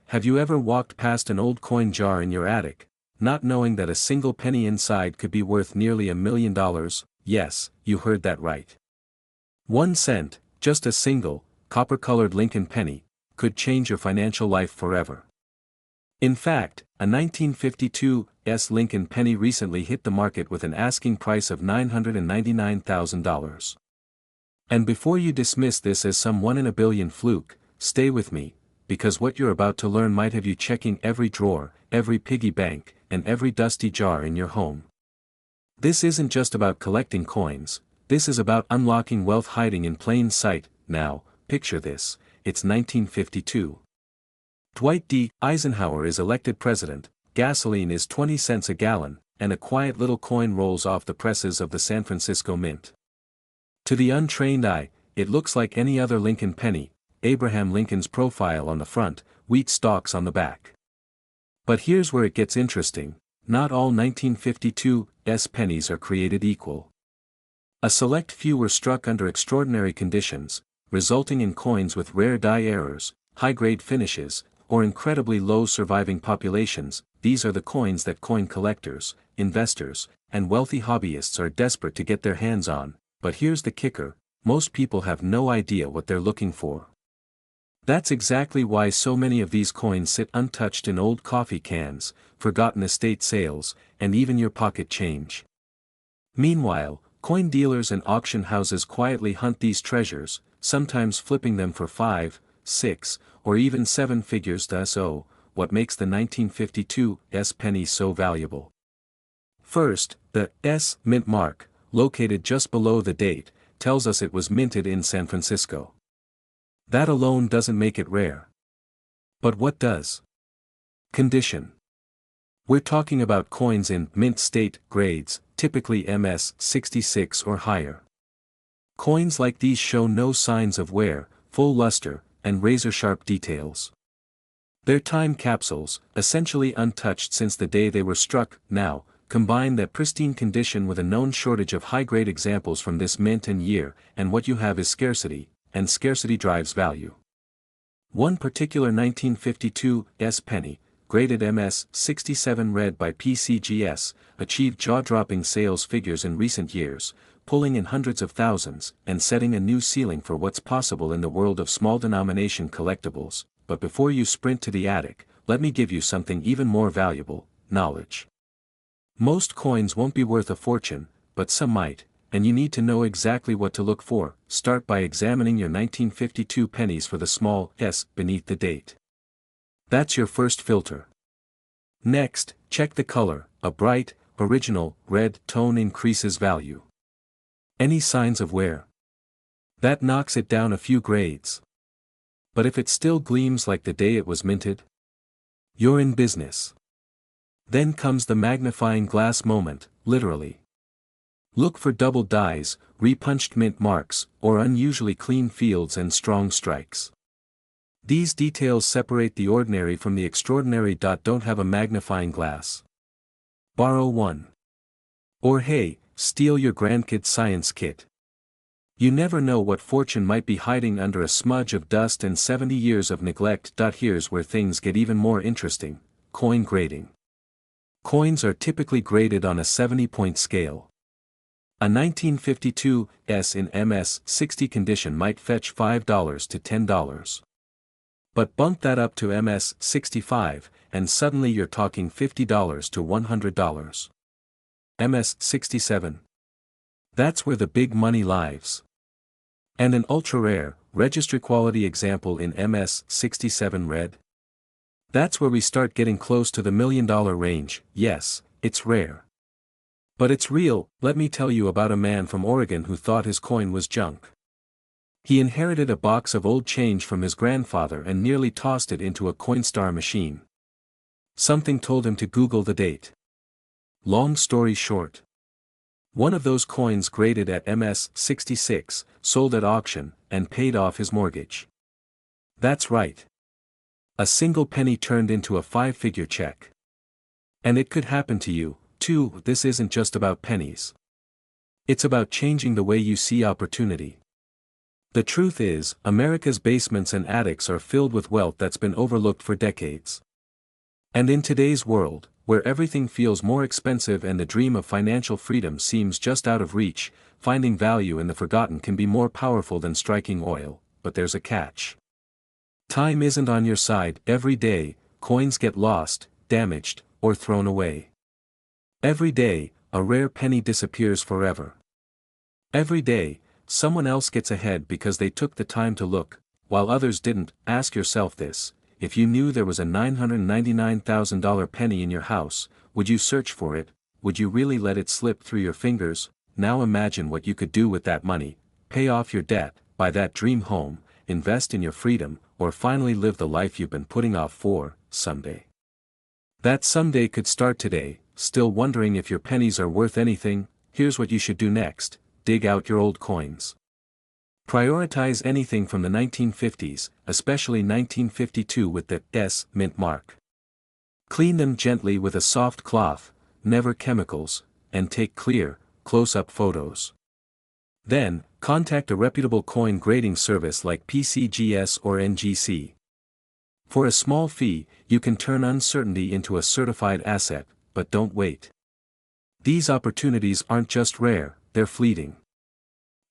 have you ever walked past an old coin jar in your attic, not knowing that a single penny inside could be worth nearly $1 million? Yes, you heard that right. 1 cent, just a single, copper-colored Lincoln penny, could change your financial life forever. In fact, a 1952 Lincoln penny recently hit the market with an asking price of $999,000. And before you dismiss this as some one-in-a-billion fluke, stay with me, because what you're about to learn might have you checking every drawer, every piggy bank, and every dusty jar in your home. This isn't just about collecting coins, this is about unlocking wealth hiding in plain sight. Now, picture this, it's 1952. Dwight D. Eisenhower is elected president, gasoline is 20 cents a gallon, and a quiet little coin rolls off the presses of the San Francisco Mint. To the untrained eye, it looks like any other Lincoln penny, Abraham Lincoln's profile on the front, wheat stalks on the back. But here's where it gets interesting, not all 1952 pennies are created equal. A select few were struck under extraordinary conditions, resulting in coins with rare die errors, high-grade finishes, or incredibly low surviving populations. These are the coins that coin collectors, investors, and wealthy hobbyists are desperate to get their hands on. But here's the kicker, most people have no idea what they're looking for. That's exactly why so many of these coins sit untouched in old coffee cans, forgotten estate sales, and even your pocket change. Meanwhile, coin dealers and auction houses quietly hunt these treasures, sometimes flipping them for 5, 6, or even 7 figures. Thus, what makes the 1952 penny so valuable? First, the mint mark, located just below the date, tells us it was minted in San Francisco. That alone doesn't make it rare. But what does? Condition. We're talking about coins in mint state grades, typically MS 66 or higher. Coins like these show no signs of wear, full luster, and razor-sharp details. They're time capsules, essentially untouched since the day they were struck. Now, combine that pristine condition with a known shortage of high-grade examples from this mint and year, and what you have is scarcity, and scarcity drives value. One particular 1952 penny, graded MS 67 red by PCGS, achieved jaw-dropping sales figures in recent years, pulling in hundreds of thousands, and setting a new ceiling for what's possible in the world of small-denomination collectibles. But before you sprint to the attic, let me give you something even more valuable, knowledge. Most coins won't be worth a fortune, but some might, and you need to know exactly what to look for. Start by examining your 1952 pennies for the small s beneath the date. That's your first filter. Next, check the color. A bright, original, red tone increases value. Any signs of wear? That knocks it down a few grades. But if it still gleams like the day it was minted, you're in business. Then comes the magnifying glass moment, literally. Look for double dies, repunched mint marks, or unusually clean fields and strong strikes. These details separate the ordinary from the extraordinary. Don't have a magnifying glass? Borrow one. Or hey, steal your grandkid's science kit. You never know what fortune might be hiding under a smudge of dust and 70 years of neglect. Here's where things get even more interesting, coin grading. Coins are typically graded on a 70-point scale. A 1952 in MS 60 condition might fetch $5 to $10. But bump that up to MS 65, and suddenly you're talking $50 to $100. MS 67. That's where the big money lies. And an ultra-rare, registry-quality example in MS 67 red? That's where we start getting close to the $1 million range. Yes, it's rare. But it's real. Let me tell you about a man from Oregon who thought his coin was junk. He inherited a box of old change from his grandfather and nearly tossed it into a Coinstar machine. Something told him to Google the date. Long story short. One of those coins graded at MS 66, sold at auction, and paid off his mortgage. That's right. A single penny turned into a 5-figure check. And it could happen to you, too. This isn't just about pennies. It's about changing the way you see opportunity. The truth is, America's basements and attics are filled with wealth that's been overlooked for decades. And in today's world, where everything feels more expensive and the dream of financial freedom seems just out of reach, finding value in the forgotten can be more powerful than striking oil, but there's a catch. Time isn't on your side. Every day, coins get lost, damaged, or thrown away. Every day, a rare penny disappears forever. Every day, someone else gets ahead because they took the time to look, while others didn't. Ask yourself this: if you knew there was a $999,000 penny in your house, would you search for it? Would you really let it slip through your fingers? Now imagine what you could do with that money: pay off your debt, buy that dream home, invest in your freedom, or finally live the life you've been putting off for someday. That someday could start today. Still wondering if your pennies are worth anything? Here's what you should do next: dig out your old coins. Prioritize anything from the 1950s, especially 1952 with the S mint mark. Clean them gently with a soft cloth, never chemicals, and take clear, close-up photos. Then, contact a reputable coin grading service like PCGS or NGC. For a small fee, you can turn uncertainty into a certified asset, but don't wait. These opportunities aren't just rare, they're fleeting.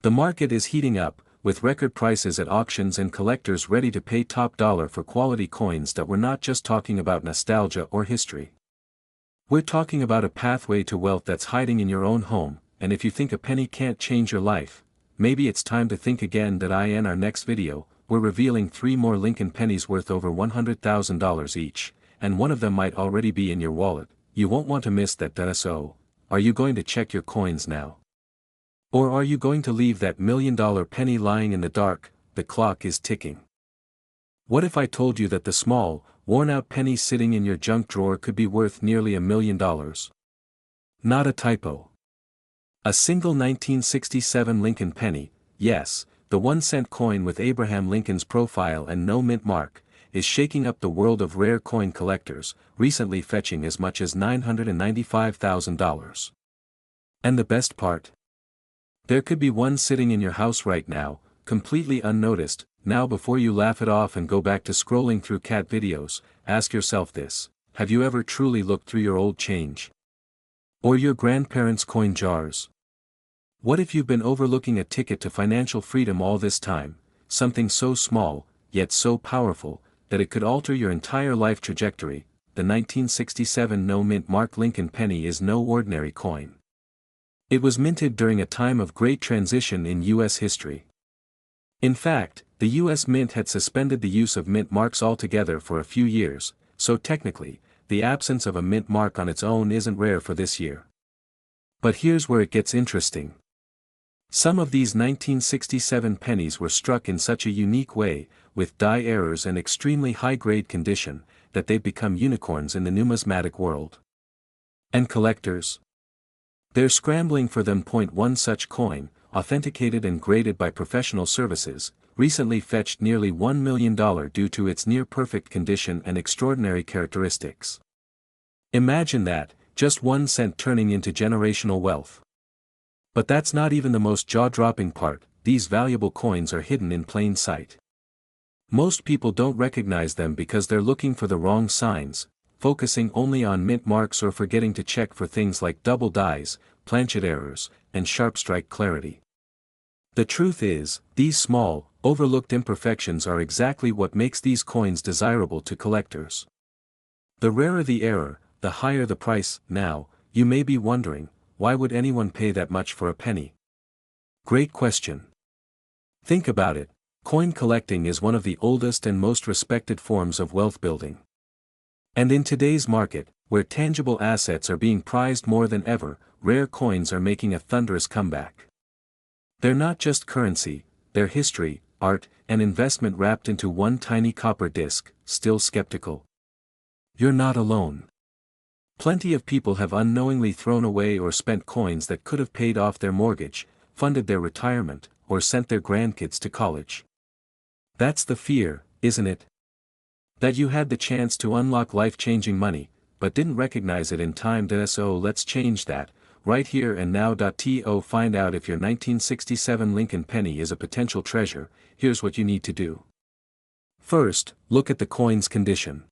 The market is heating up, with record prices at auctions and collectors ready to pay top dollar for quality coins that we're not just talking about nostalgia or history. We're talking about a pathway to wealth that's hiding in your own home, and if you think a penny can't change your life, maybe it's time to think again. In our next video, we're revealing 3 more Lincoln pennies worth over $100,000 each, and one of them might already be in your wallet. You won't want to miss that. So, are you going to check your coins now? Or are you going to leave that $1 million penny lying in the dark? The clock is ticking. What if I told you that the small, worn-out penny sitting in your junk drawer could be worth nearly $1 million? Not a typo. A single 1967 Lincoln penny, yes, the 1-cent coin with Abraham Lincoln's profile and no mint mark, is shaking up the world of rare coin collectors, recently fetching as much as $995,000. And the best part? There could be one sitting in your house right now, completely unnoticed. Now, before you laugh it off and go back to scrolling through cat videos, ask yourself this: have you ever truly looked through your old change? Or your grandparents' coin jars? What if you've been overlooking a ticket to financial freedom all this time, something so small, yet so powerful, that it could alter your entire life trajectory? The 1967 no mint mark Lincoln penny is no ordinary coin. It was minted during a time of great transition in U.S. history. In fact, the U.S. Mint had suspended the use of mint marks altogether for a few years, so technically, the absence of a mint mark on its own isn't rare for this year. But here's where it gets interesting. Some of these 1967 pennies were struck in such a unique way, with die errors and extremely high-grade condition, that they've become unicorns in the numismatic world. And collectors? They're scrambling for them. One such coin, authenticated and graded by professional services, recently fetched nearly $1 million due to its near-perfect condition and extraordinary characteristics. Imagine that, just 1 cent turning into generational wealth. But that's not even the most jaw-dropping part. These valuable coins are hidden in plain sight. Most people don't recognize them because they're looking for the wrong signs, focusing only on mint marks or forgetting to check for things like double dies, planchet errors, and sharp strike clarity. The truth is, these small, overlooked imperfections are exactly what makes these coins desirable to collectors. The rarer the error, the higher the price. Now, you may be wondering, why would anyone pay that much for a penny? Great question. Think about it. Coin collecting is one of the oldest and most respected forms of wealth building. And in today's market, where tangible assets are being prized more than ever, rare coins are making a thunderous comeback. They're not just currency, they're history, art, and investment wrapped into one tiny copper disc. Still skeptical? You're not alone. Plenty of people have unknowingly thrown away or spent coins that could have paid off their mortgage, funded their retirement, or sent their grandkids to college. That's the fear, isn't it? That you had the chance to unlock life-changing money, but didn't recognize it in time. So let's change that. right here and now. To find out if your 1967 Lincoln penny is a potential treasure, here's what you need to do. First, look at the coin's condition.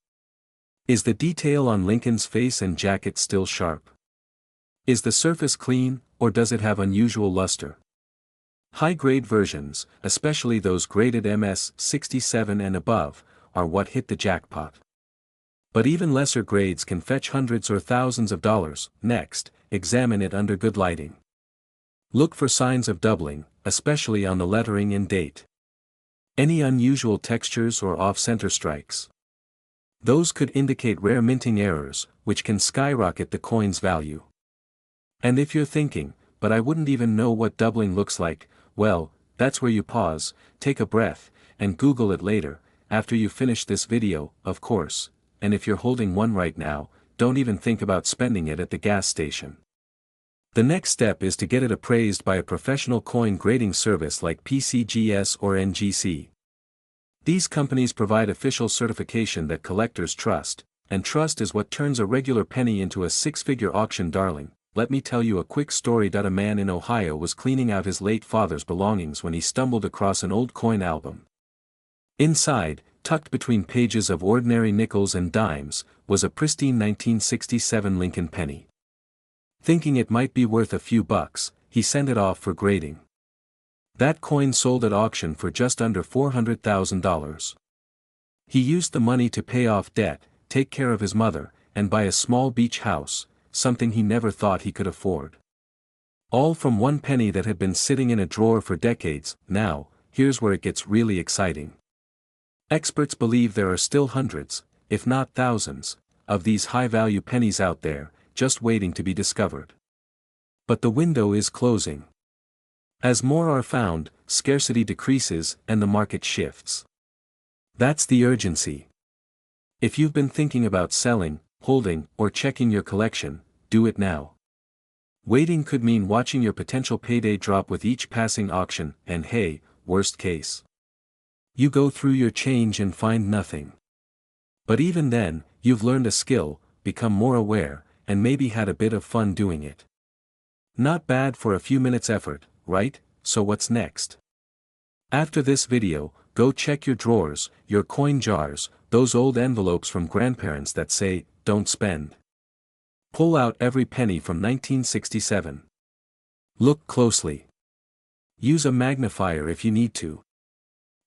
Is the detail on Lincoln's face and jacket still sharp? Is the surface clean, or does it have unusual luster? High-grade versions, especially those graded MS-67 and above, are what hit the jackpot. But even lesser grades can fetch hundreds or thousands of dollars. Next, examine it under good lighting. Look for signs of doubling, especially on the lettering and date. Any unusual textures or off-center strikes? Those could indicate rare minting errors, which can skyrocket the coin's value. And if you're thinking, but I wouldn't even know what doubling looks like, well, that's where you pause, take a breath, and Google it later, after you finish this video, of course, and if you're holding one right now, don't even think about spending it at the gas station. The next step is to get it appraised by a professional coin grading service like PCGS or NGC. These companies provide official certification that collectors trust, and trust is what turns a regular penny into a six-figure auction darling. Let me tell you a quick story. A man in Ohio was cleaning out his late father's belongings when he stumbled across an old coin album. Inside, tucked between pages of ordinary nickels and dimes, was a pristine 1967 Lincoln penny. Thinking it might be worth a few bucks, he sent it off for grading. That coin sold at auction for just under $400,000. He used the money to pay off debt, take care of his mother, and buy a small beach house, something he never thought he could afford. All from one penny that had been sitting in a drawer for decades. Now, here's where it gets really exciting. Experts believe there are still hundreds, if not thousands, of these high-value pennies out there, just waiting to be discovered. But the window is closing. As more are found, scarcity decreases and the market shifts. That's the urgency. If you've been thinking about selling, holding, or checking your collection, do it now. Waiting could mean watching your potential payday drop with each passing auction, and hey, worst case, you go through your change and find nothing. But even then, you've learned a skill, become more aware, and maybe had a bit of fun doing it. Not bad for a few minutes effort, right? So what's next? After this video, go check your drawers, your coin jars, those old envelopes from grandparents that say, "Don't spend." Pull out every penny from 1967. Look closely. Use a magnifier if you need to.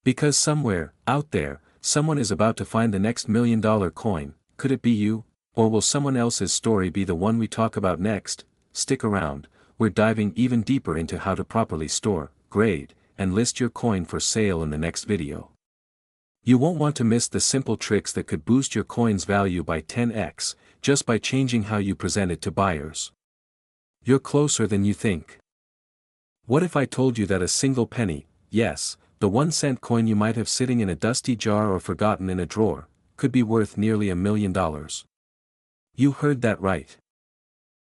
Because somewhere, out there, someone is about to find the next $1 million coin. Could it be you? Or will someone else's story be the one we talk about next? Stick around, we're diving even deeper into how to properly store, grade, and list your coin for sale in the next video. You won't want to miss the simple tricks that could boost your coin's value by 10x, just by changing how you present it to buyers. You're closer than you think. What if I told you that a single penny, yes, the 1-cent coin you might have sitting in a dusty jar or forgotten in a drawer, could be worth nearly $1 million? You heard that right.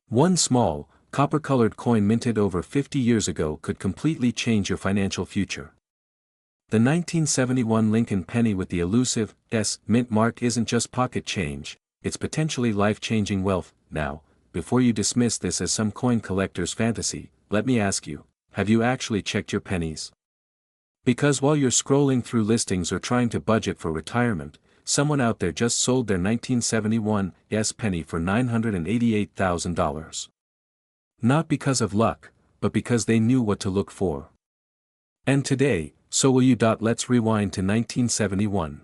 One small, copper-colored coin minted over 50 years ago could completely change your financial future. The 1971 Lincoln penny with the elusive S mint mark isn't just pocket change, it's potentially life-changing wealth. Now, before you dismiss this as some coin collector's fantasy, let me ask you, have you actually checked your pennies? Because while you're scrolling through listings or trying to budget for retirement, someone out there just sold their 1971 S penny for $988,000. Not because of luck, but because they knew what to look for. And today, so will you. Let's rewind to 1971.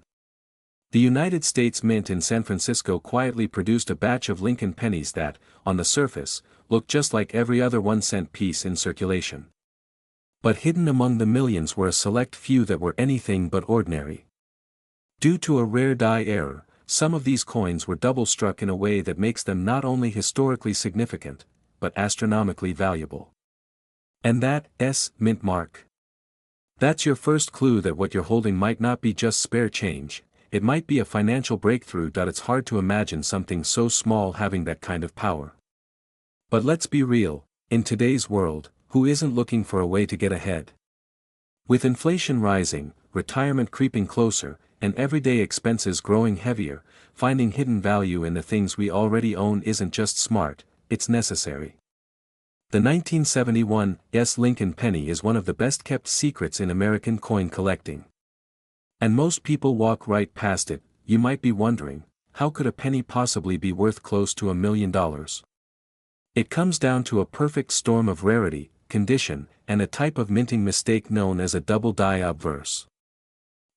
The United States Mint in San Francisco quietly produced a batch of Lincoln pennies that, on the surface, looked just like every other 1-cent piece in circulation. But hidden among the millions were a select few that were anything but ordinary. Due to a rare die error, some of these coins were double-struck in a way that makes them not only historically significant, but astronomically valuable. And that S mint mark. That's your first clue that what you're holding might not be just spare change, it might be a financial breakthrough. It's hard to imagine something so small having that kind of power. But let's be real, in today's world, who isn't looking for a way to get ahead? With inflation rising, retirement creeping closer, and everyday expenses growing heavier, finding hidden value in the things we already own isn't just smart, it's necessary. The 1971 Lincoln penny is one of the best-kept secrets in American coin collecting. And most people walk right past it. You might be wondering, how could a penny possibly be worth close to $1 million? It comes down to a perfect storm of rarity, condition, and a type of minting mistake known as a double die obverse.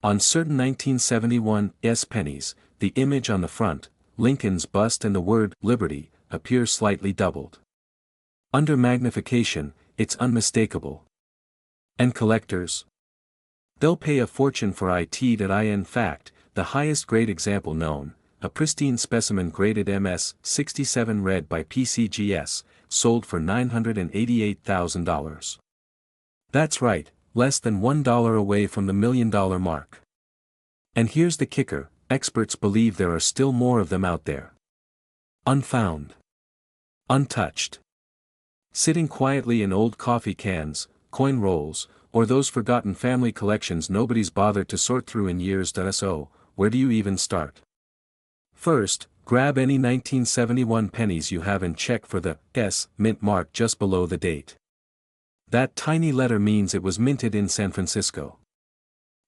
On certain 1971 pennies, the image on the front, Lincoln's bust and the word "Liberty," appears slightly doubled. Under magnification, it's unmistakable. And collectors? They'll pay a fortune for it. In fact, the highest grade example known, a pristine specimen graded MS-67 red by PCGS, sold for $988,000. That's right, less than $1 away from the $1 million mark. And here's the kicker, experts believe there are still more of them out there. Unfound. Untouched. Sitting quietly in old coffee cans, coin rolls, or those forgotten family collections nobody's bothered to sort through in years. So, where do you even start? First, grab any 1971 pennies you have and check for the S mint mark just below the date. That tiny letter means it was minted in San Francisco.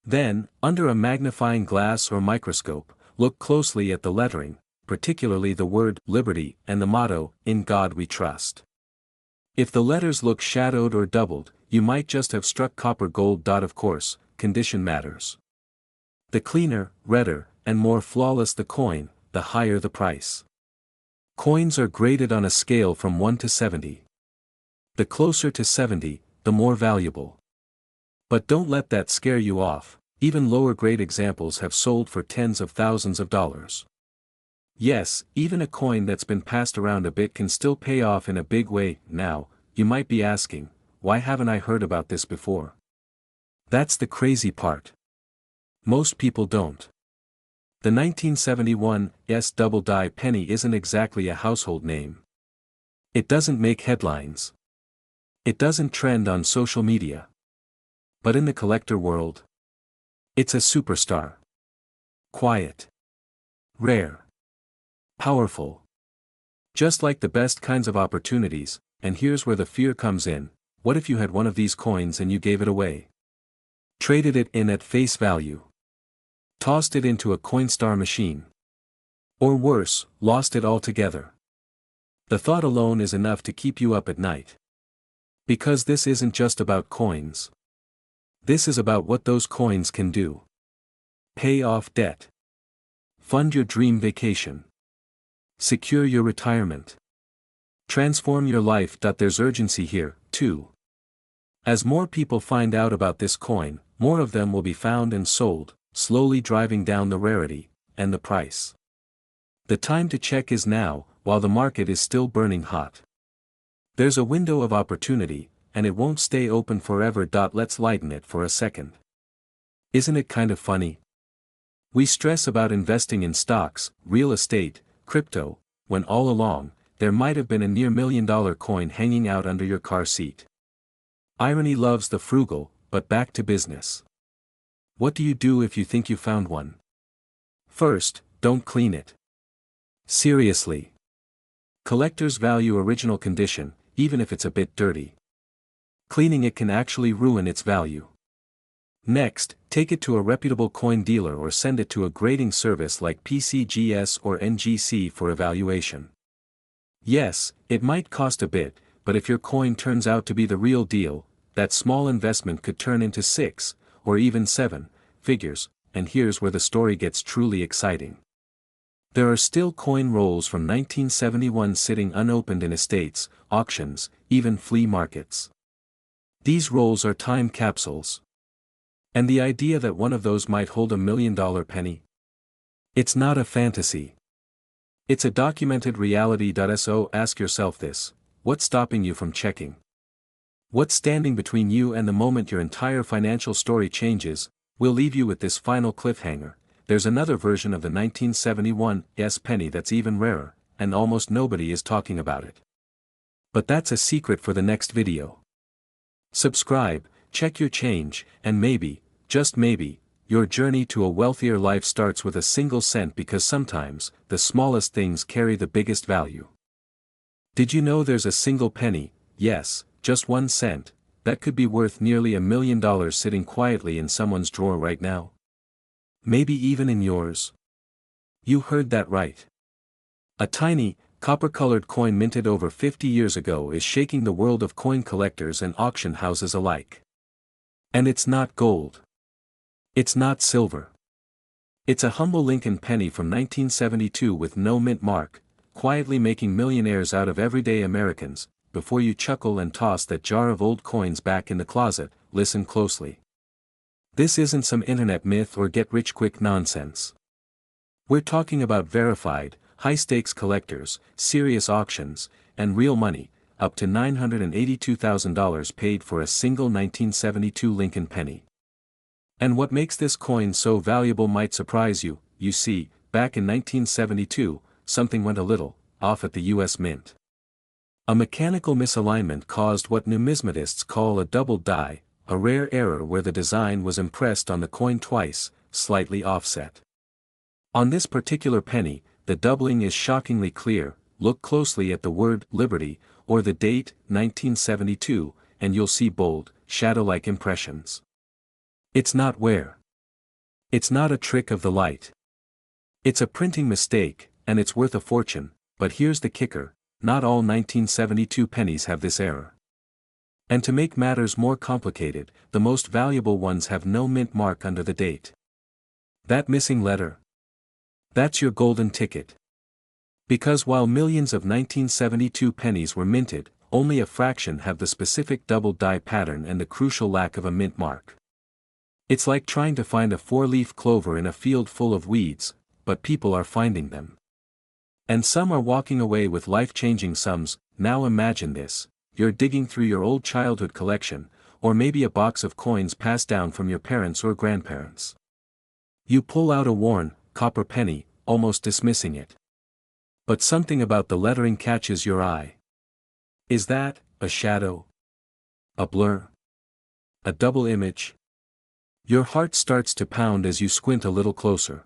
Then, under a magnifying glass or microscope, look closely at the lettering, particularly the word "Liberty" and the motto, "In God We Trust." If the letters look shadowed or doubled, you might just have struck copper gold. Of course, condition matters. The cleaner, redder, and more flawless the coin, the higher the price. Coins are graded on a scale from 1 to 70. The closer to 70, the more valuable. But don't let that scare you off, even lower grade examples have sold for tens of thousands of dollars. Yes, even a coin that's been passed around a bit can still pay off in a big way. Now, you might be asking, why haven't I heard about this before? That's the crazy part. Most people don't. The 1971 double die penny isn't exactly a household name. It doesn't make headlines. It doesn't trend on social media. But in the collector world, it's a superstar. Quiet. Rare. Powerful. Just like the best kinds of opportunities, and here's where the fear comes in, what if you had one of these coins and you gave it away? Traded it in at face value. Tossed it into a Coinstar machine. Or worse, lost it altogether. The thought alone is enough to keep you up at night. Because this isn't just about coins. This is about what those coins can do. Pay off debt. Fund your dream vacation. Secure your retirement. Transform your life. There's urgency here, too. As more people find out about this coin, more of them will be found and sold, slowly driving down the rarity and the price. The time to check is now, while the market is still burning hot. There's a window of opportunity, and it won't stay open forever. Let's lighten it for a second. Isn't it kind of funny? We stress about investing in stocks, real estate, crypto, when all along, there might have been a near $1 million coin hanging out under your car seat. Irony loves the frugal, but back to business. What do you do if you think you found one? First, don't clean it. Seriously. Collectors value original condition, even if it's a bit dirty. Cleaning it can actually ruin its value. Next, take it to a reputable coin dealer or send it to a grading service like PCGS or NGC for evaluation. Yes, it might cost a bit, but if your coin turns out to be the real deal, that small investment could turn into 6, or even 7, figures, and here's where the story gets truly exciting. There are still coin rolls from 1971 sitting unopened in estates, auctions, even flea markets. These rolls are time capsules. And the idea that one of those might hold $1 million penny? It's not a fantasy. It's a documented reality. So ask yourself this, what's stopping you from checking? What's standing between you and the moment your entire financial story changes? We'll leave you with this final cliffhanger. There's another version of the 1971 penny that's even rarer, and almost nobody is talking about it. But that's a secret for the next video. Subscribe, check your change, and maybe, just maybe, your journey to a wealthier life starts with a single cent, because sometimes, the smallest things carry the biggest value. Did you know there's a single penny, yes, just 1 cent, that could be worth nearly $1 million sitting quietly in someone's drawer right now. Maybe even in yours. You heard that right. A tiny, copper-colored coin minted over 50 years ago is shaking the world of coin collectors and auction houses alike. And it's not gold. It's not silver. It's a humble Lincoln penny from 1972 with no mint mark, quietly making millionaires out of everyday Americans. Before you chuckle and toss that jar of old coins back in the closet, listen closely. This isn't some internet myth or get-rich-quick nonsense. We're talking about verified, high-stakes collectors, serious auctions, and real money, up to $982,000 paid for a single 1972 Lincoln penny. And what makes this coin so valuable might surprise you. You see, back in 1972, something went a little off at the US Mint. A mechanical misalignment caused what numismatists call a double die, a rare error where the design was impressed on the coin twice, slightly offset. On this particular penny, the doubling is shockingly clear. Look closely at the word Liberty, or the date, 1972, and you'll see bold, shadow-like impressions. It's not wear. It's not a trick of the light. It's a printing mistake, and it's worth a fortune, but here's the kicker, not all 1972 pennies have this error. And to make matters more complicated, the most valuable ones have no mint mark under the date. That missing letter? That's your golden ticket. Because while millions of 1972 pennies were minted, only a fraction have the specific double die pattern and the crucial lack of a mint mark. It's like trying to find a four-leaf clover in a field full of weeds, but people are finding them. And some are walking away with life-changing sums. Now imagine this, you're digging through your old childhood collection, or maybe a box of coins passed down from your parents or grandparents. You pull out a worn, copper penny, almost dismissing it. But something about the lettering catches your eye. Is that a shadow? A blur? A double image? Your heart starts to pound as you squint a little closer.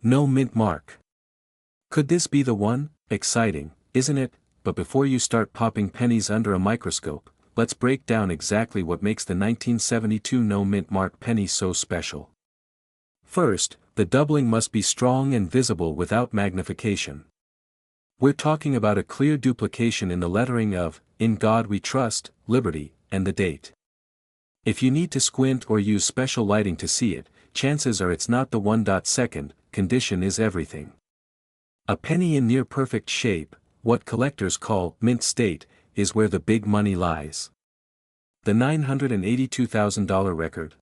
No mint mark. Could this be the one? Exciting, isn't it? But before you start popping pennies under a microscope, let's break down exactly what makes the 1972 no mint mark penny so special. First, the doubling must be strong and visible without magnification. We're talking about a clear duplication in the lettering of, "In God We Trust," Liberty, and the date. If you need to squint or use special lighting to see it, chances are it's not the 1.2 condition is everything. A penny in near-perfect shape, what collectors call mint state, is where the big money lies. The $982,000 record.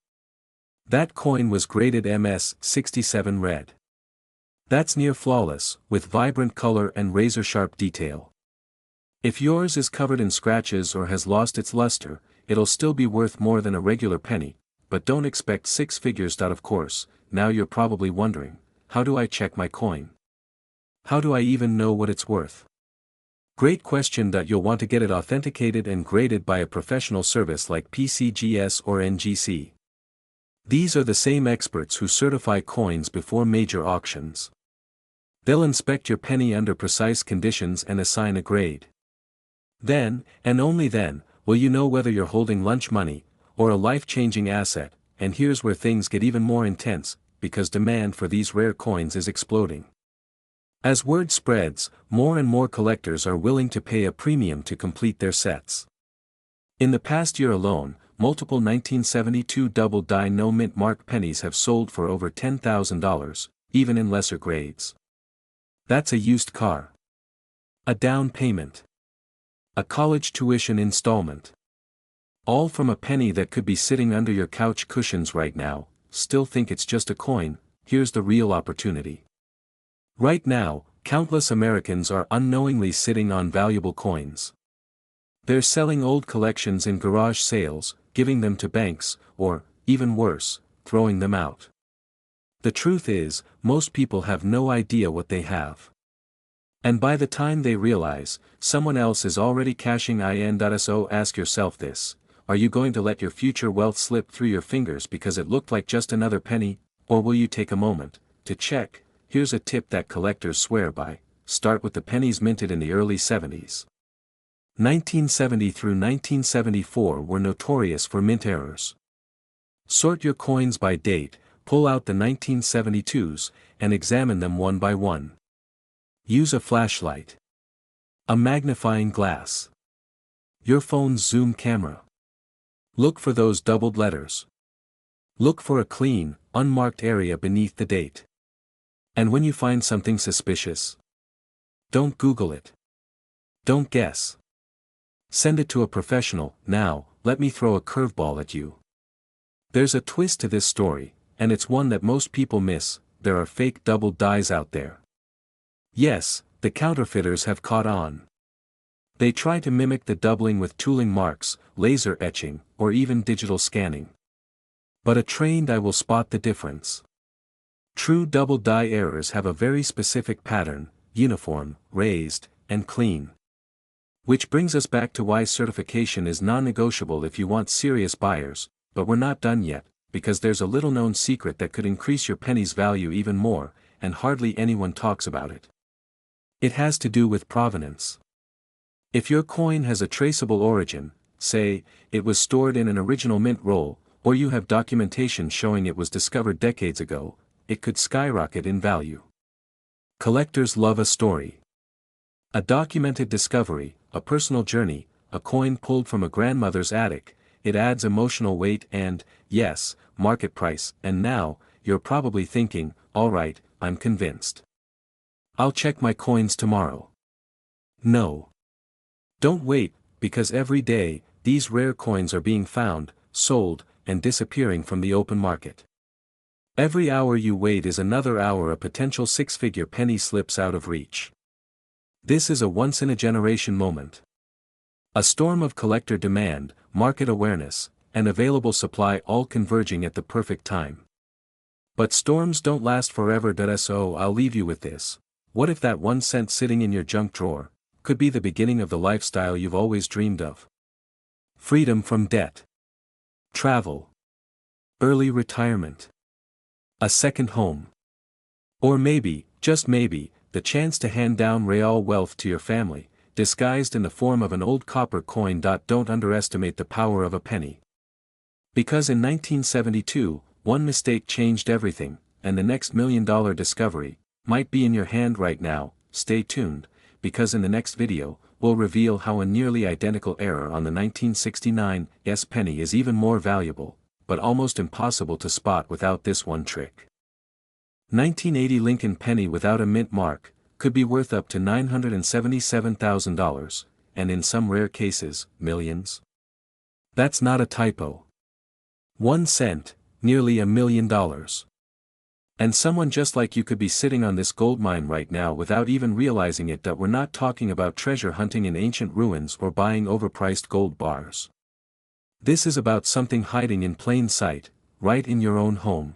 That coin was graded MS 67 red. That's near flawless, with vibrant color and razor-sharp detail. If yours is covered in scratches or has lost its luster, it'll still be worth more than a regular penny, but don't expect six figures. Of course, now you're probably wondering, how do I check my coin? How do I even know what it's worth? Great question. You'll want to get it authenticated and graded by a professional service like PCGS or NGC. These are the same experts who certify coins before major auctions. They'll inspect your penny under precise conditions and assign a grade. Then, and only then, will you know whether you're holding lunch money, or a life-changing asset. And here's where things get even more intense, because demand for these rare coins is exploding. As word spreads, more and more collectors are willing to pay a premium to complete their sets. In the past year alone, multiple 1972 double die no mint mark pennies have sold for over $10,000, even in lesser grades. That's a used car. A down payment. A college tuition installment. All from a penny that could be sitting under your couch cushions right now. Still think it's just a coin? Here's the real opportunity. Right now, countless Americans are unknowingly sitting on valuable coins. They're selling old collections in garage sales, giving them to banks, or, even worse, throwing them out. The truth is, most people have no idea what they have. And by the time they realize, someone else is already cashing in. So ask yourself this: are you going to let your future wealth slip through your fingers because it looked like just another penny, or will you take a moment to check? Here's a tip that collectors swear by: start with the pennies minted in the early 70s. 1970 through 1974 were notorious for mint errors. Sort your coins by date, pull out the 1972s, and examine them one by one. Use a flashlight, a magnifying glass, your phone's zoom camera. Look for those doubled letters. Look for a clean, unmarked area beneath the date. And when you find something suspicious, don't Google it. Don't guess. Send it to a professional. Now, let me throw a curveball at you. There's a twist to this story, and it's one that most people miss. There are fake doubled dies out there. Yes, the counterfeiters have caught on. They try to mimic the doubling with tooling marks, laser etching, or even digital scanning. But a trained eye will spot the difference. True double die errors have a very specific pattern, uniform, raised, and clean. Which brings us back to why certification is non-negotiable if you want serious buyers, but we're not done yet, because there's a little-known secret that could increase your penny's value even more, and hardly anyone talks about it. It has to do with provenance. If your coin has a traceable origin, say, it was stored in an original mint roll, or you have documentation showing it was discovered decades ago, it could skyrocket in value. Collectors love a story. A documented discovery, a personal journey, a coin pulled from a grandmother's attic, it adds emotional weight and, yes, market price. And now, you're probably thinking, alright, I'm convinced. I'll check my coins tomorrow. No. Don't wait, because every day, these rare coins are being found, sold, and disappearing from the open market. Every hour you wait is another hour a potential six-figure penny slips out of reach. This is a once-in-a-generation moment. A storm of collector demand, market awareness, and available supply all converging at the perfect time. But storms don't last forever. So I'll leave you with this. What if that 1 cent sitting in your junk drawer could be the beginning of the lifestyle you've always dreamed of? Freedom from debt. Travel. Early retirement. A second home. Or maybe, just maybe, the chance to hand down real wealth to your family, disguised in the form of an old copper coin. Don't underestimate the power of a penny. Because in 1972, one mistake changed everything, and the next $1 million discovery might be in your hand right now. Stay tuned, because in the next video, we'll reveal how a nearly identical error on the 1969 penny is even more valuable, but almost impossible to spot without this one trick. 1980 Lincoln penny without a mint mark could be worth up to $977,000, and in some rare cases, millions. That's not a typo. 1 cent, nearly $1 million. And someone just like you could be sitting on this gold mine right now without even realizing it. We're not talking about treasure hunting in ancient ruins or buying overpriced gold bars. This is about something hiding in plain sight, right in your own home.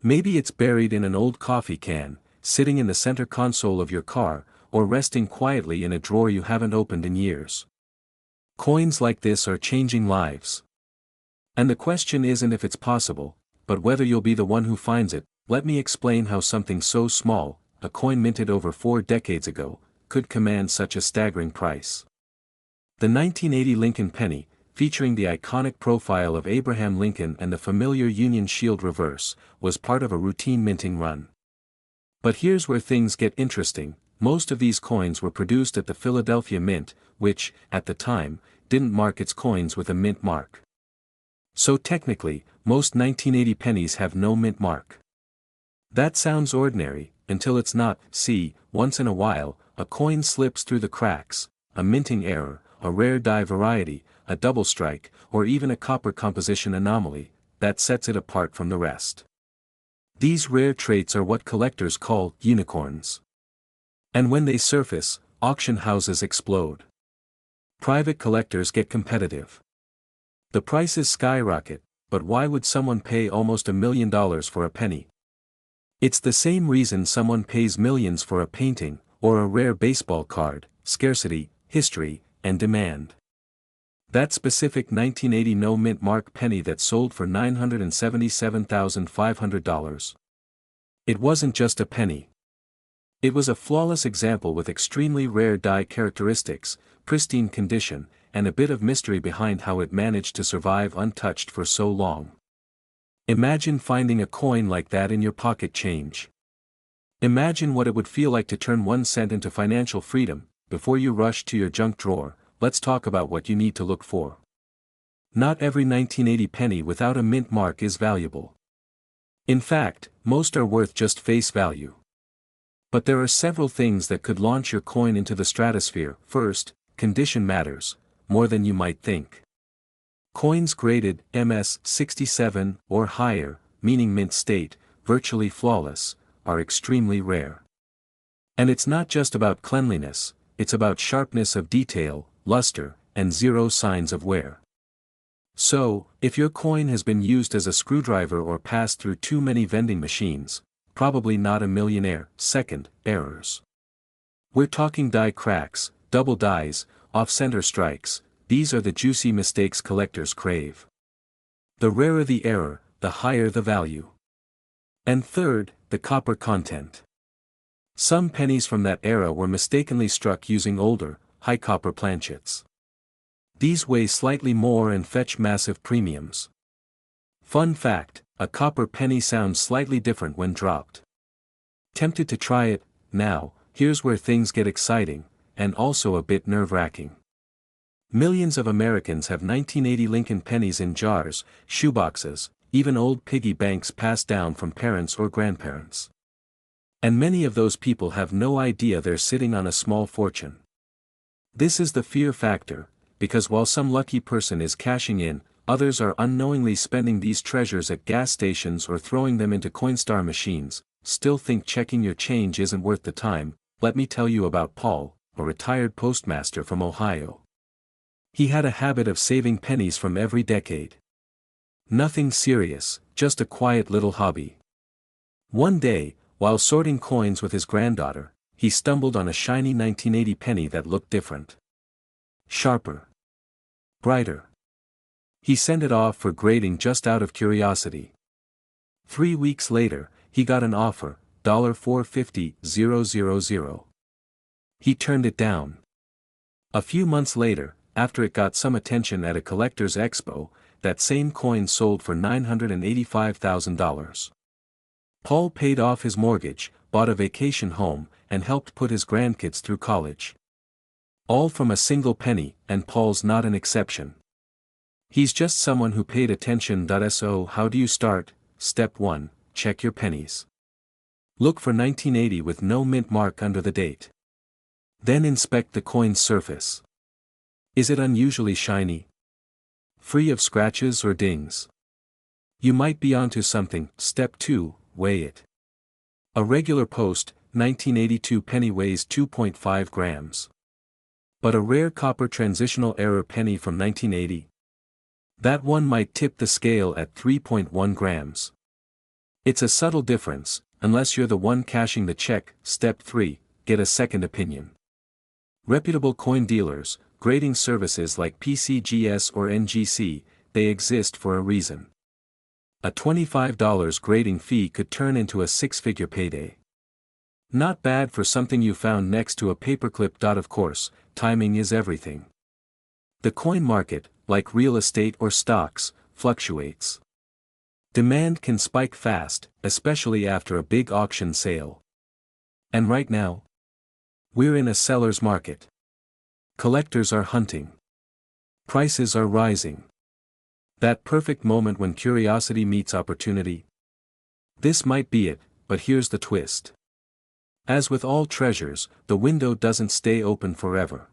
Maybe it's buried in an old coffee can, sitting in the center console of your car, or resting quietly in a drawer you haven't opened in years. Coins like this are changing lives. And the question isn't if it's possible, but whether you'll be the one who finds it. Let me explain how something so small, a coin minted over 4 decades ago, could command such a staggering price. The 1980 Lincoln penny, featuring the iconic profile of Abraham Lincoln and the familiar Union Shield reverse, was part of a routine minting run. But here's where things get interesting. Most of these coins were produced at the Philadelphia Mint, which, at the time, didn't mark its coins with a mint mark. So technically, most 1980 pennies have no mint mark. That sounds ordinary, until it's not. See, once in a while, a coin slips through the cracks, a minting error, a rare die variety, a double strike, or even a copper composition anomaly, that sets it apart from the rest. These rare traits are what collectors call unicorns. And when they surface, auction houses explode. Private collectors get competitive. The prices skyrocket, but why would someone pay almost $1 million for a penny? It's the same reason someone pays millions for a painting, or a rare baseball card: scarcity, history, and demand. That specific 1980 no mint mark penny that sold for $977,500. It wasn't just a penny. It was a flawless example with extremely rare die characteristics, pristine condition, and a bit of mystery behind how it managed to survive untouched for so long. Imagine finding a coin like that in your pocket change. Imagine what it would feel like to turn 1 cent into financial freedom. Before you rush to your junk drawer, let's talk about what you need to look for. Not every 1980 penny without a mint mark is valuable. In fact, most are worth just face value. But there are several things that could launch your coin into the stratosphere. First, condition matters, more than you might think. Coins graded MS 67 or higher, meaning mint state, virtually flawless, are extremely rare. And it's not just about cleanliness, it's about sharpness of detail, luster, and zero signs of wear. So, if your coin has been used as a screwdriver or passed through too many vending machines, probably not a millionaire. Second, errors. We're talking die cracks, double dies, off-center strikes. These are the juicy mistakes collectors crave. The rarer the error, the higher the value. And third, the copper content. Some pennies from that era were mistakenly struck using older, high copper planchets. These weigh slightly more and fetch massive premiums. Fun fact, a copper penny sounds slightly different when dropped. Tempted to try it? Now, here's where things get exciting, and also a bit nerve-wracking. Millions of Americans have 1980 Lincoln pennies in jars, shoeboxes, even old piggy banks passed down from parents or grandparents. And many of those people have no idea they're sitting on a small fortune. This is the fear factor, because while some lucky person is cashing in, others are unknowingly spending these treasures at gas stations or throwing them into Coinstar machines. Still think checking your change isn't worth the time? Let me tell you about Paul, a retired postmaster from Ohio. He had a habit of saving pennies from every decade. Nothing serious, just a quiet little hobby. One day, while sorting coins with his granddaughter, he stumbled on a shiny 1980 penny that looked different. Sharper. Brighter. He sent it off for grading just out of curiosity. 3 weeks later, he got an offer, $450,000. He turned it down. A few months later, after it got some attention at a collector's expo, that same coin sold for $985,000. Paul paid off his mortgage, bought a vacation home, and helped put his grandkids through college. All from a single penny, and Paul's not an exception. He's just someone who paid attention. So how do you start? Step 1, check your pennies. Look for 1980 with no mint mark under the date. Then inspect the coin's surface. Is it unusually shiny? Free of scratches or dings? You might be onto something. Step 2, weigh it. A regular post, 1982 penny weighs 2.5 grams. But a rare copper transitional error penny from 1980? That one might tip the scale at 3.1 grams. It's a subtle difference, unless you're the one cashing the check. Step 3, get a second opinion. Reputable coin dealers, grading services like PCGS or NGC, they exist for a reason. A $25 grading fee could turn into a six-figure payday. Not bad for something you found next to a paperclip. Of course, timing is everything. The coin market, like real estate or stocks, fluctuates. Demand can spike fast, especially after a big auction sale. And right now, we're in a seller's market. Collectors are hunting. Prices are rising. That perfect moment when curiosity meets opportunity. This might be it, but here's the twist. As with all treasures, the window doesn't stay open forever.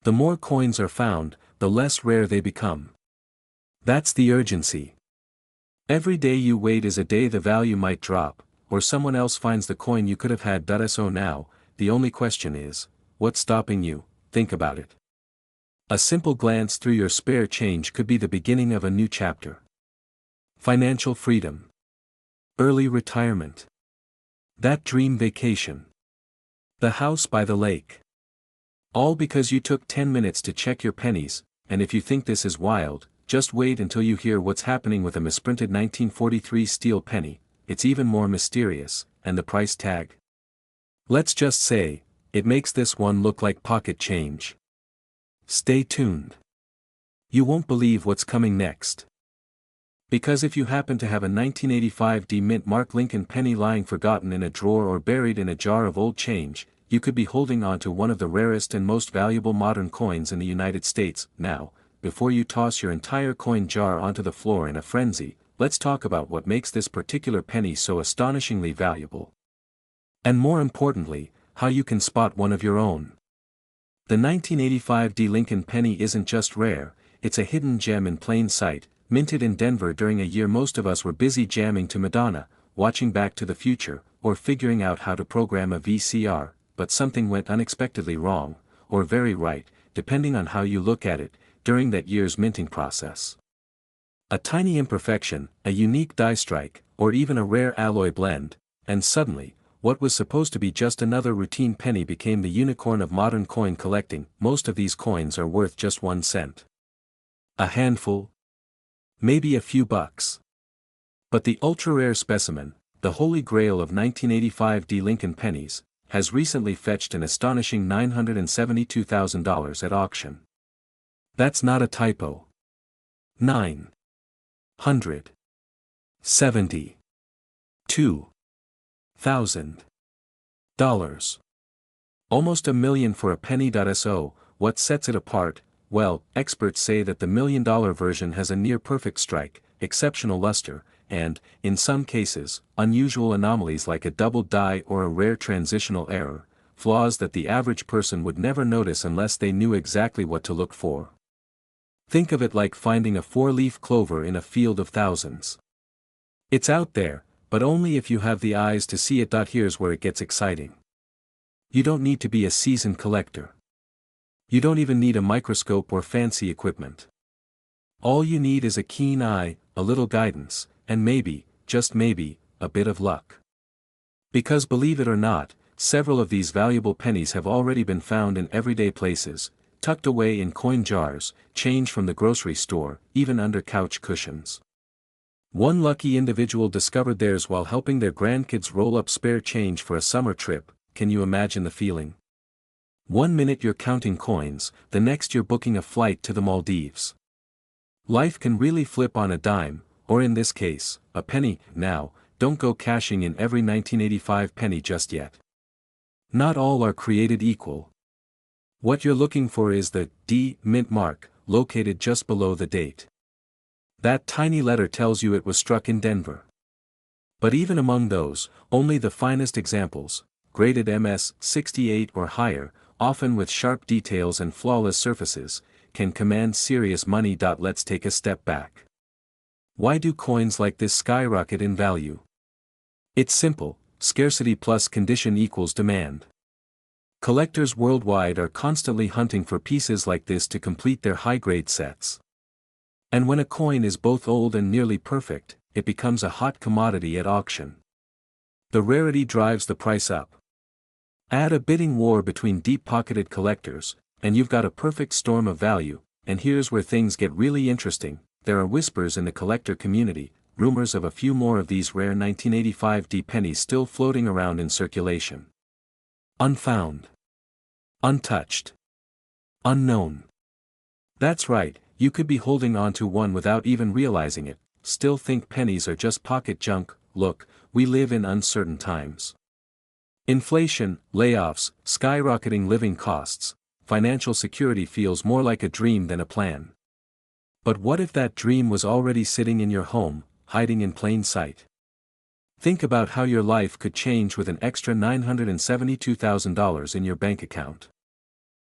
The more coins are found, the less rare they become. That's the urgency. Every day you wait is a day the value might drop, or someone else finds the coin you could have had. So now, the only question is, what's stopping you? Think about it. A simple glance through your spare change could be the beginning of a new chapter. Financial freedom. Early retirement. That dream vacation. The house by the lake. All because you took 10 minutes to check your pennies. And if you think this is wild, just wait until you hear what's happening with a misprinted 1943 steel penny. It's even more mysterious. And the price tag? Let's just say, it makes this one look like pocket change. Stay tuned. You won't believe what's coming next. Because if you happen to have a 1985 D Mint Mark Lincoln penny lying forgotten in a drawer or buried in a jar of old change, you could be holding on to one of the rarest and most valuable modern coins in the United States. Now, before you toss your entire coin jar onto the floor in a frenzy, let's talk about what makes this particular penny so astonishingly valuable. And more importantly, how you can spot one of your own. The 1985 D Lincoln penny isn't just rare, it's a hidden gem in plain sight, minted in Denver during a year most of us were busy jamming to Madonna, watching Back to the Future, or figuring out how to program a VCR, but something went unexpectedly wrong, or very right, depending on how you look at it, during that year's minting process. A tiny imperfection, a unique die strike, or even a rare alloy blend, and suddenly, what was supposed to be just another routine penny became the unicorn of modern coin collecting. Most of these coins are worth just 1 cent. A handful? Maybe a few bucks. But the ultra-rare specimen, the holy grail of 1985 D Lincoln pennies, has recently fetched an astonishing $972,000 at auction. That's not a typo. $972,000. Almost $1 million for a penny. So, what sets it apart? Well, experts say that the $1 million version has a near-perfect strike, exceptional luster, and, in some cases, unusual anomalies like a doubled die or a rare transitional error, flaws that the average person would never notice unless they knew exactly what to look for. Think of it like finding a 4-leaf clover in a field of thousands. It's out there, but only if you have the eyes to see it. Here's where it gets exciting. You don't need to be a seasoned collector. You don't even need a microscope or fancy equipment. All you need is a keen eye, a little guidance, and maybe, just maybe, a bit of luck. Because believe it or not, several of these valuable pennies have already been found in everyday places, tucked away in coin jars, change from the grocery store, even under couch cushions. One lucky individual discovered theirs while helping their grandkids roll up spare change for a summer trip. Can you imagine the feeling? 1 minute you're counting coins, the next you're booking a flight to the Maldives. Life can really flip on a dime, or in this case, a penny. Now, don't go cashing in every 1985 penny just yet. Not all are created equal. What you're looking for is the D Mint mark, located just below the date. That tiny letter tells you it was struck in Denver. But even among those, only the finest examples, graded MS 68 or higher, often with sharp details and flawless surfaces, can command serious money. Let's take a step back. Why do coins like this skyrocket in value? It's simple: scarcity plus condition equals demand. Collectors worldwide are constantly hunting for pieces like this to complete their high-grade sets. And when a coin is both old and nearly perfect, it becomes a hot commodity at auction. The rarity drives the price up. Add a bidding war between deep-pocketed collectors, and you've got a perfect storm of value. And here's where things get really interesting: there are whispers in the collector community, rumors of a few more of these rare 1985 D pennies still floating around in circulation. Unfound. Untouched. Unknown. That's right, you could be holding on to one without even realizing it, still think pennies are just pocket junk. Look, we live in uncertain times. Inflation, layoffs, skyrocketing living costs, financial security feels more like a dream than a plan. But what if that dream was already sitting in your home, hiding in plain sight? Think about how your life could change with an extra $972,000 in your bank account.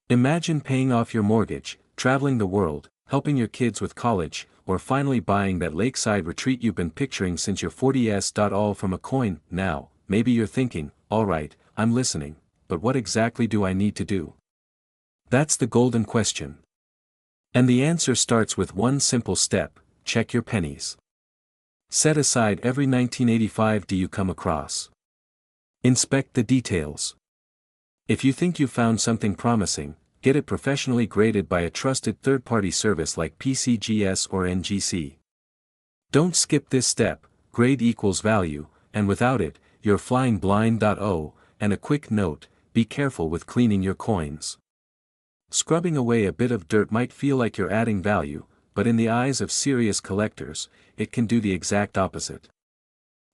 Imagine paying off your mortgage, traveling the world, helping your kids with college, or finally buying that lakeside retreat you've been picturing since your 40s. All from a coin. Now, maybe you're thinking, alright, I'm listening, but what exactly do I need to do? That's the golden question. And the answer starts with one simple step: check your pennies. Set aside every 1985 D you come across. Inspect the details. If you think you found something promising, get it professionally graded by a trusted third-party service like PCGS or NGC. Don't skip this step: grade equals value, and without it, you're flying blind. and a quick note, be careful with cleaning your coins. Scrubbing away a bit of dirt might feel like you're adding value, but in the eyes of serious collectors, it can do the exact opposite.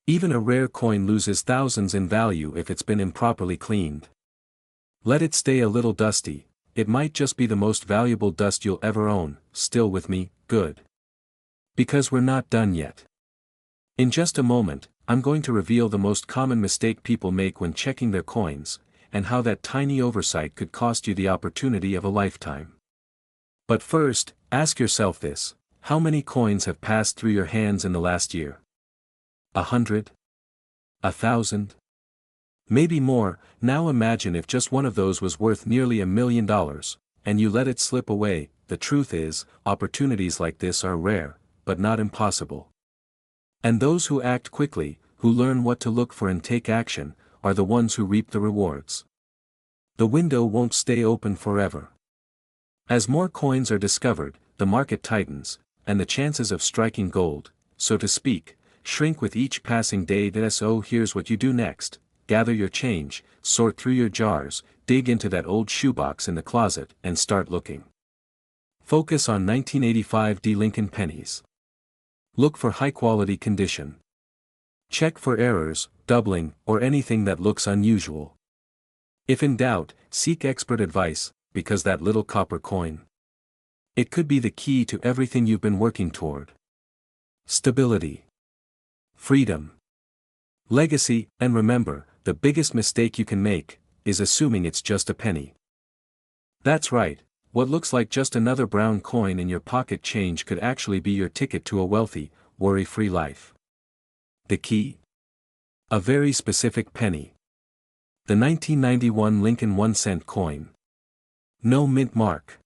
Even a rare coin loses thousands in value if it's been improperly cleaned. Let it stay a little dusty, it might just be the most valuable dust you'll ever own. Still with me? Good. Because we're not done yet. In just a moment, I'm going to reveal the most common mistake people make when checking their coins, and how that tiny oversight could cost you the opportunity of a lifetime. But first, ask yourself this: how many coins have passed through your hands in the last year? 100? 1,000? Maybe more. Now imagine if just one of those was worth nearly $1 million, and you let it slip away. The truth is, opportunities like this are rare, but not impossible. And those who act quickly, who learn what to look for and take action, are the ones who reap the rewards. The window won't stay open forever. As more coins are discovered, the market tightens, and the chances of striking gold, so to speak, shrink with each passing day. So here's what you do next: gather your change, sort through your jars, dig into that old shoebox in the closet, and start looking. Focus on 1985 Lincoln pennies. Look for high-quality condition. Check for errors, doubling, or anything that looks unusual. If in doubt, seek expert advice, because that little copper coin, it could be the key to everything you've been working toward. Stability, freedom, legacy, and remember, the biggest mistake you can make is assuming it's just a penny. That's right, what looks like just another brown coin in your pocket change could actually be your ticket to a wealthy, worry-free life. The key? A very specific penny. The 1991 Lincoln 1-cent coin. No mint mark.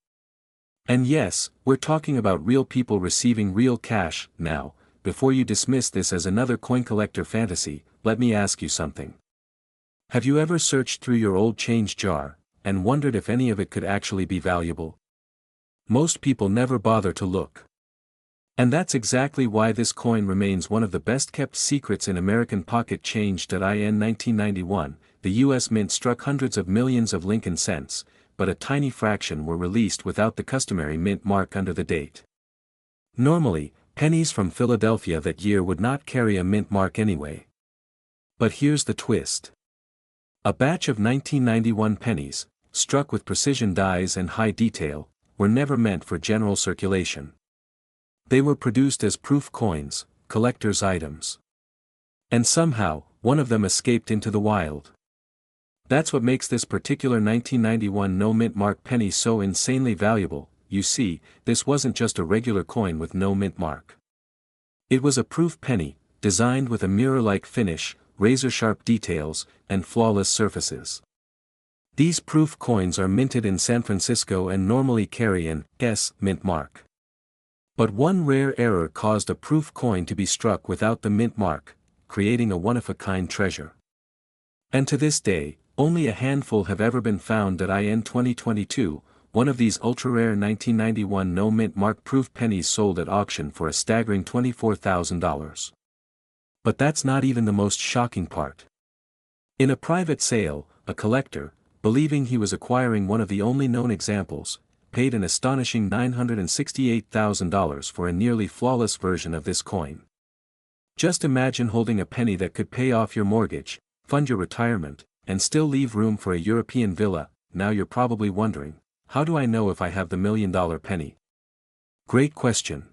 And yes, we're talking about real people receiving real cash. Now, before you dismiss this as another coin collector fantasy, let me ask you something. Have you ever searched through your old change jar, and wondered if any of it could actually be valuable? Most people never bother to look. And that's exactly why this coin remains one of the best-kept secrets in American pocket change. In 1991, the U.S. Mint struck hundreds of millions of Lincoln cents, but a tiny fraction were released without the customary mint mark under the date. Normally, pennies from Philadelphia that year would not carry a mint mark anyway. But here's the twist. A batch of 1991 pennies, struck with precision dies and high detail, were never meant for general circulation. They were produced as proof coins, collector's items. And somehow, one of them escaped into the wild. That's what makes this particular 1991 no mint mark penny so insanely valuable. You see, this wasn't just a regular coin with no mint mark. It was a proof penny, designed with a mirror-like finish, razor-sharp details, and flawless surfaces. These proof coins are minted in San Francisco and normally carry an S mint mark. But one rare error caused a proof coin to be struck without the mint mark, creating a one-of-a-kind treasure. And to this day, only a handful have ever been found. In 2022, one of these ultra-rare 1991 no mint mark proof pennies sold at auction for a staggering $24,000. But that's not even the most shocking part. In a private sale, a collector, believing he was acquiring one of the only known examples, paid an astonishing $968,000 for a nearly flawless version of this coin. Just imagine holding a penny that could pay off your mortgage, fund your retirement, and still leave room for a European villa. Now you're probably wondering, how do I know if I have the $1 million penny? Great question.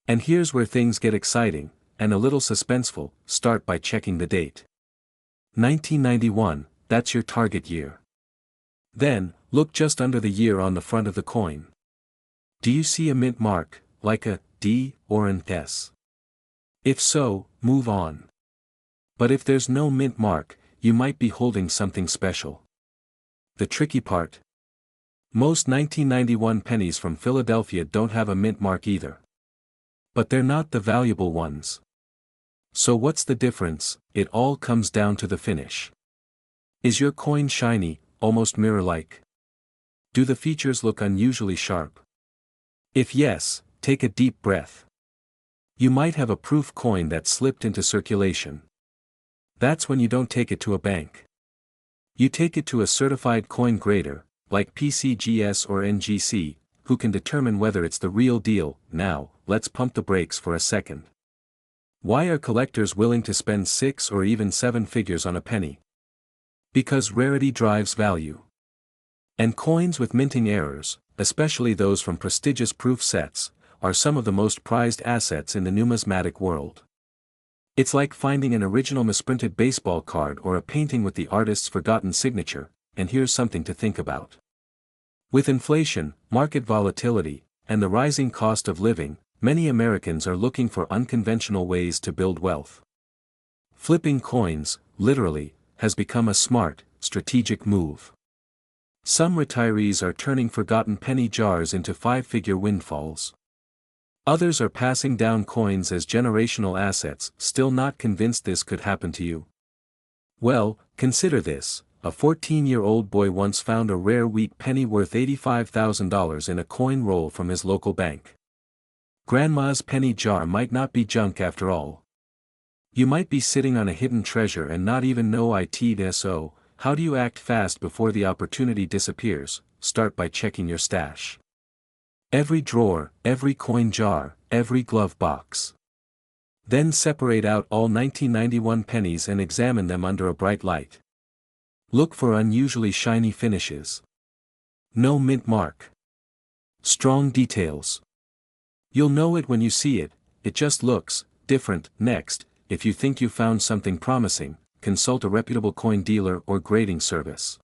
And here's where things get exciting, and a little suspenseful. Start by checking the date. 1991, that's your target year. Then, look just under the year on the front of the coin. Do you see a mint mark, like a D or an S? If so, move on. But if there's no mint mark, you might be holding something special. The tricky part? Most 1991 pennies from Philadelphia don't have a mint mark either. But they're not the valuable ones. So what's the difference? It all comes down to the finish. Is your coin shiny, almost mirror-like? Do the features look unusually sharp? If yes, take a deep breath. You might have a proof coin that slipped into circulation. That's when you don't take it to a bank. You take it to a certified coin grader, like PCGS or NGC, who can determine whether it's the real deal. Now, let's pump the brakes for a second. Why are collectors willing to spend 6 or even 7 figures on a penny? Because rarity drives value. And coins with minting errors, especially those from prestigious proof sets, are some of the most prized assets in the numismatic world. It's like finding an original misprinted baseball card or a painting with the artist's forgotten signature, and here's something to think about. With inflation, market volatility, and the rising cost of living, many Americans are looking for unconventional ways to build wealth. Flipping coins, literally, has become a smart, strategic move. Some retirees are turning forgotten penny jars into 5-figure windfalls. Others are passing down coins as generational assets, still not convinced this could happen to you. Well, consider this. A 14-year-old boy once found a rare wheat penny worth $85,000 in a coin roll from his local bank. Grandma's penny jar might not be junk after all. You might be sitting on a hidden treasure and not even know it. So, how do you act fast before the opportunity disappears? Start by checking your stash. Every drawer, every coin jar, every glove box. Then separate out all 1991 pennies and examine them under a bright light. Look for unusually shiny finishes. No mint mark. Strong details. You'll know it when you see it, it just looks different. Next, if you think you found something promising, consult a reputable coin dealer or grading service.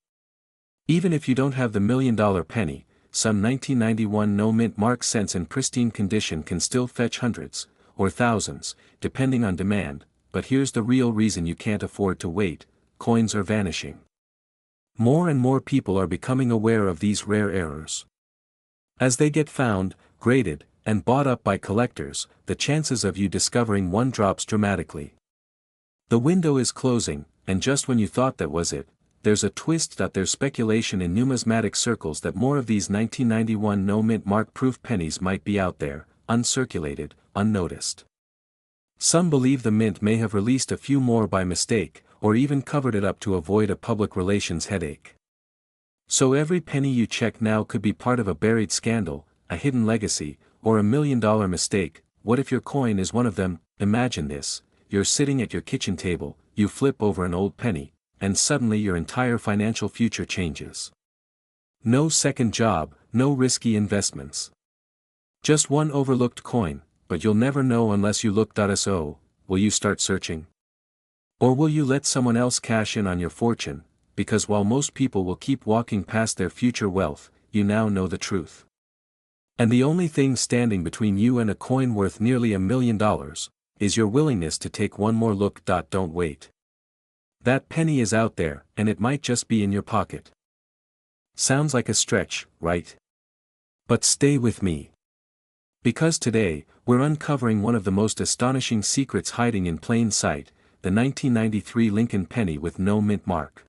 Even if you don't have the $1,000,000 penny, some 1991 no-mint mark cents in pristine condition can still fetch hundreds, or thousands, depending on demand. But here's the real reason you can't afford to wait: coins are vanishing. More and more people are becoming aware of these rare errors. As they get found, graded, and bought up by collectors, the chances of you discovering one drops dramatically. The window is closing, and just when you thought that was it, there's a twist. There's speculation in numismatic circles that more of these 1991 no-mint mark proof pennies might be out there, uncirculated, unnoticed. Some believe the mint may have released a few more by mistake, or even covered it up to avoid a public relations headache. So every penny you check now could be part of a buried scandal, a hidden legacy, or a $1,000,000 mistake. What if your coin is one of them? Imagine this: you're sitting at your kitchen table, you flip over an old penny, and suddenly your entire financial future changes. No second job, no risky investments. Just one overlooked coin, but you'll never know unless you look. So, will you start searching? Or will you let someone else cash in on your fortune? Because while most people will keep walking past their future wealth, you now know the truth. And the only thing standing between you and a coin worth nearly $1,000,000 is your willingness to take one more look. Don't wait. That penny is out there, and it might just be in your pocket. Sounds like a stretch, right? But stay with me. Because today, we're uncovering one of the most astonishing secrets hiding in plain sight: the 1993 Lincoln penny with no mint mark.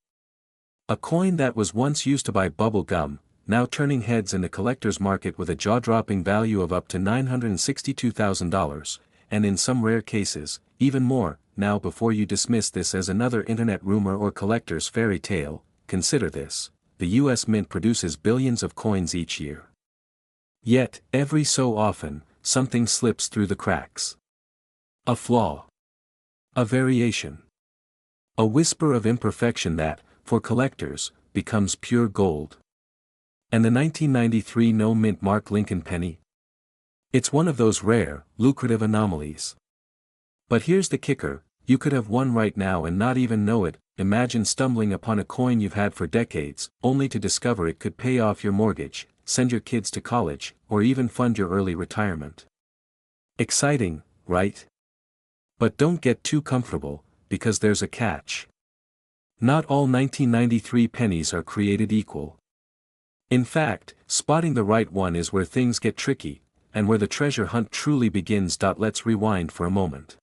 A coin that was once used to buy bubble gum, now turning heads in the collector's market with a jaw-dropping value of up to $962,000, and in some rare cases, even more. Now, before you dismiss this as another internet rumor or collector's fairy tale, consider this: the US Mint produces billions of coins each year. Yet, every so often, something slips through the cracks. A flaw. A variation. A whisper of imperfection that, for collectors, becomes pure gold. And the 1993 no-mint mark Lincoln penny? It's one of those rare, lucrative anomalies. But here's the kicker: you could have one right now and not even know it. Imagine stumbling upon a coin you've had for decades, only to discover it could pay off your mortgage, send your kids to college, or even fund your early retirement. Exciting, right? But don't get too comfortable, because there's a catch. Not all 1993 pennies are created equal. In fact, spotting the right one is where things get tricky, and where the treasure hunt truly begins. Let's rewind for a moment.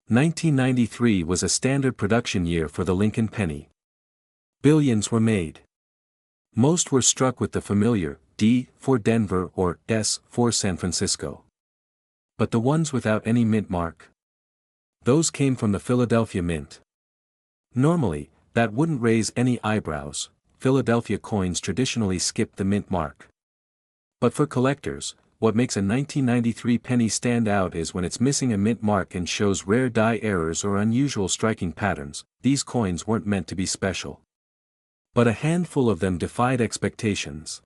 1993 was a standard production year for the Lincoln penny. Billions were made. Most were struck with the familiar D for Denver or S for San Francisco. But the ones without any mint mark? Those came from the Philadelphia Mint. Normally, That wouldn't raise any eyebrows. Philadelphia coins traditionally skip the mint mark. But for collectors, what makes a 1993 penny stand out is when it's missing a mint mark and shows rare die errors or unusual striking patterns. These coins weren't meant to be special. But a handful of them defied expectations.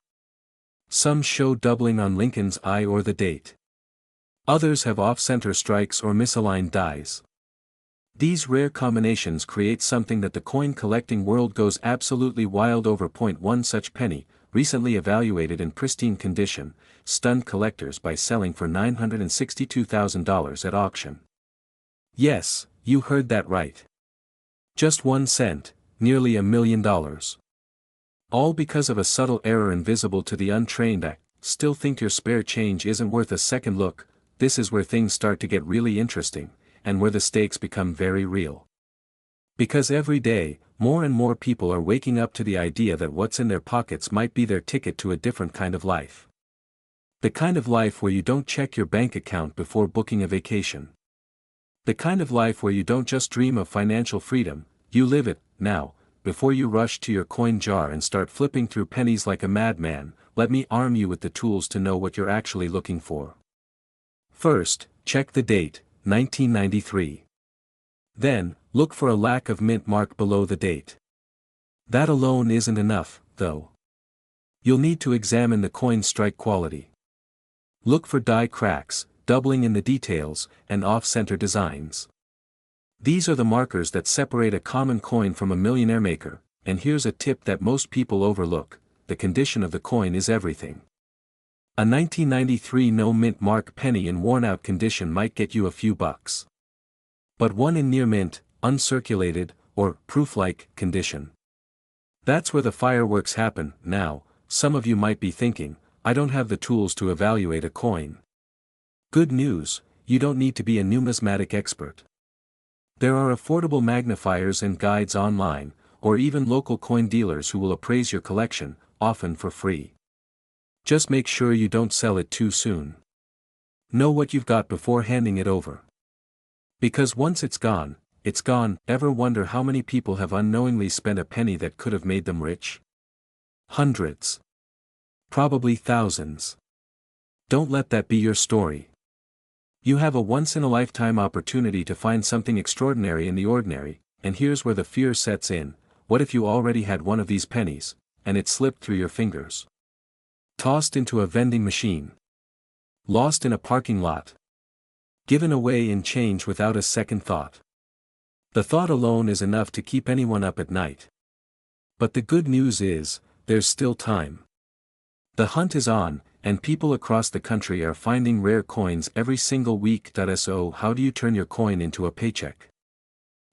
Some show doubling on Lincoln's eye or the date. Others have off-center strikes or misaligned dies. These rare combinations create something that the coin collecting world goes absolutely wild over. One such penny, recently evaluated in pristine condition, stunned collectors by selling for $962,000 at auction. Yes, you heard that right. Just 1 cent, nearly $1 million. All because of a subtle error invisible to the untrained eye. Still think your spare change isn't worth a second look? This is where things start to get really interesting, and where the stakes become very real. Because every day, more and more people are waking up to the idea that what's in their pockets might be their ticket to a different kind of life. The kind of life where you don't check your bank account before booking a vacation. The kind of life where you don't just dream of financial freedom, you live it, now. Before you rush to your coin jar and start flipping through pennies like a madman, let me arm you with the tools to know what you're actually looking for. First, check the date, 1993. Then, look for a lack of mint mark below the date. That alone isn't enough, though. You'll need to examine the coin's strike quality. Look for die cracks, doubling in the details, and off-center designs. These are the markers that separate a common coin from a millionaire maker, and here's a tip that most people overlook: the condition of the coin is everything. A 1993 no mint mark penny in worn-out condition might get you a few bucks. But one in near mint, uncirculated, or proof-like condition. That's where the fireworks happen. Now, some of you might be thinking, I don't have the tools to evaluate a coin. Good news, you don't need to be a numismatic expert. There are affordable magnifiers and guides online, or even local coin dealers who will appraise your collection, often for free. Just make sure you don't sell it too soon. Know what you've got before handing it over. Because once it's gone, it's gone. Ever wonder how many people have unknowingly spent a penny that could have made them rich? Hundreds. Probably thousands. Don't let that be your story. You have a once-in-a-lifetime opportunity to find something extraordinary in the ordinary, and here's where the fear sets in. What if you already had one of these pennies, and it slipped through your fingers? Tossed into a vending machine. Lost in a parking lot. Given away in change without a second thought. The thought alone is enough to keep anyone up at night. But the good news is, there's still time. The hunt is on, and people across the country are finding rare coins every single week. So how do you turn your coin into a paycheck?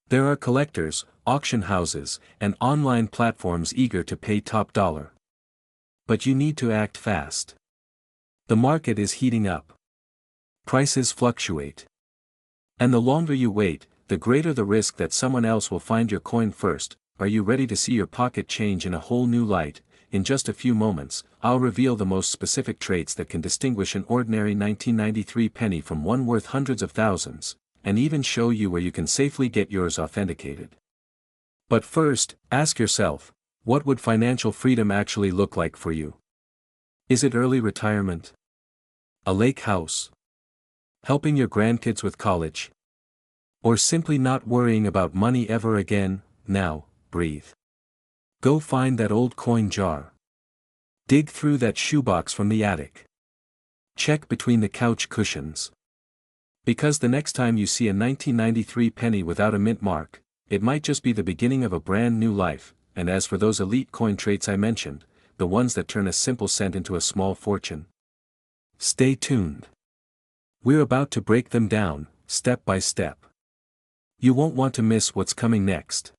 There are collectors, auction houses, and online platforms eager to pay top dollar. But you need to act fast. The market is heating up. Prices fluctuate. And the longer you wait, the greater the risk that someone else will find your coin first. Are you ready to see your pocket change in a whole new light? In just a few moments, I'll reveal the most specific traits that can distinguish an ordinary 1993 penny from one worth hundreds of thousands, and even show you where you can safely get yours authenticated. But first, ask yourself, what would financial freedom actually look like for you? Is it early retirement? A lake house? Helping your grandkids with college? Or simply not worrying about money ever again? Now, breathe. Go find that old coin jar. Dig through that shoebox from the attic. Check between the couch cushions. Because the next time you see a 1993 penny without a mint mark, it might just be the beginning of a brand new life. And as for those elite coin traits I mentioned, the ones that turn a simple cent into a small fortune, stay tuned. We're about to break them down, step by step. You won't want to miss what's coming next.